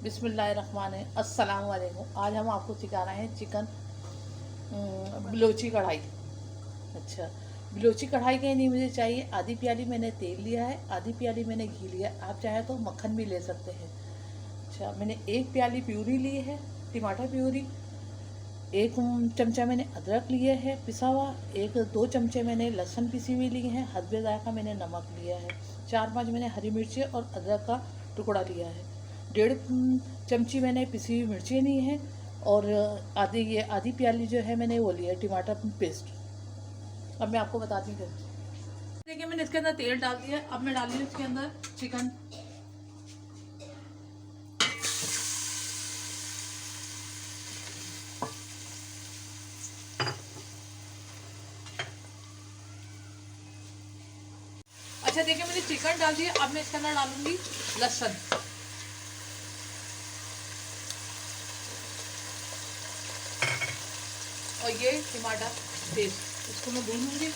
बिस्मिल्लाहिर्रहमान अस्सलाम वालेकुम। आज हम आपको सिखा रहे हैं चिकन बिलोची कढ़ाई। अच्छा, बिलोची कढ़ाई के लिए मुझे चाहिए आधी प्याली मैंने तेल लिया है, आधी प्याली मैंने घी लिया। आप चाहे तो मक्खन भी ले सकते हैं। अच्छा, मैंने एक प्याली प्यूरी ली है, टमाटर प्यूरी। एक चमचा मैंने अदरक लिए है पिसा हुआ। एक 2 चमचे मैंने लहसुन पिसी हुई ली है। हस्बे जायका मैंने नमक लिया है। 4-5 मैंने हरी मिर्ची और अदरक का टुकड़ा लिया है। 1.5 चमची मैंने पिसी हुई मिर्ची ली है। और आधी प्याली जो है मैंने वो लिया है टमाटर पेस्ट। अब मैं आपको बताती हूँ। देखिए, मैंने इसके अंदर तेल डाल दिया। अब मैं डाल रही हूँ इसके अंदर चिकन। अच्छा, देखिए मैंने चिकन डाल दिया। अब मैं इसके अंदर डालूंगी लहसुन। और ये टमाटर पेस्ट, इसको मैं भूनूंगी।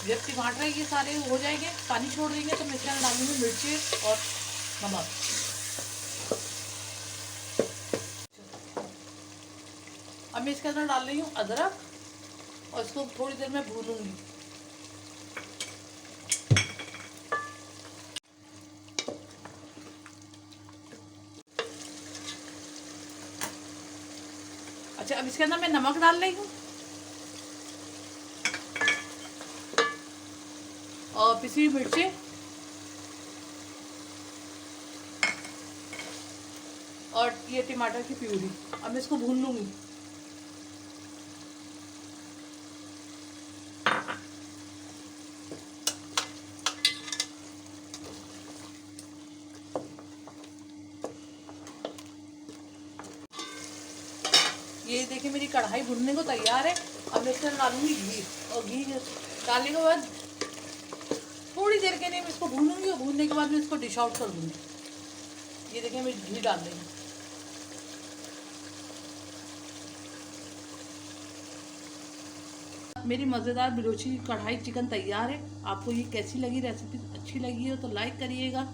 जब टमाटर ये सारे हो जाएंगे, पानी छोड़ देंगे, तो मैं इसके अंदर डालूंगी मिर्ची और नमक। अब मैं इसके अंदर डाल रही हूँ अदरक और इसको थोड़ी देर में भूनूंगी। अच्छा, अब इसके अंदर मैं नमक डाल रही हूँ और पिसी हुई मिर्ची और ये टमाटर की प्यूरी। अब मैं इसको भून लूंगी। ये देखिए मेरी कढ़ाई भुनने को तैयार है। अब मैं इसमें डालूंगी घी। और घी डालने के बाद थोड़ी देर के लिए मैं इसको भूनूंगी और भूनने के बाद मैं इसको डिश आउट कर दूंगी। ये देखिए मैं घी डाल रही हूँ। मेरी मज़ेदार बिलोची कढ़ाई चिकन तैयार है। आपको ये कैसी लगी रेसिपी? अच्छी लगी हो तो लाइक करिएगा,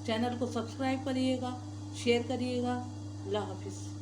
चैनल को सब्सक्राइब करिएगा, शेयर करिएगा। अल्लाह हाफिज़।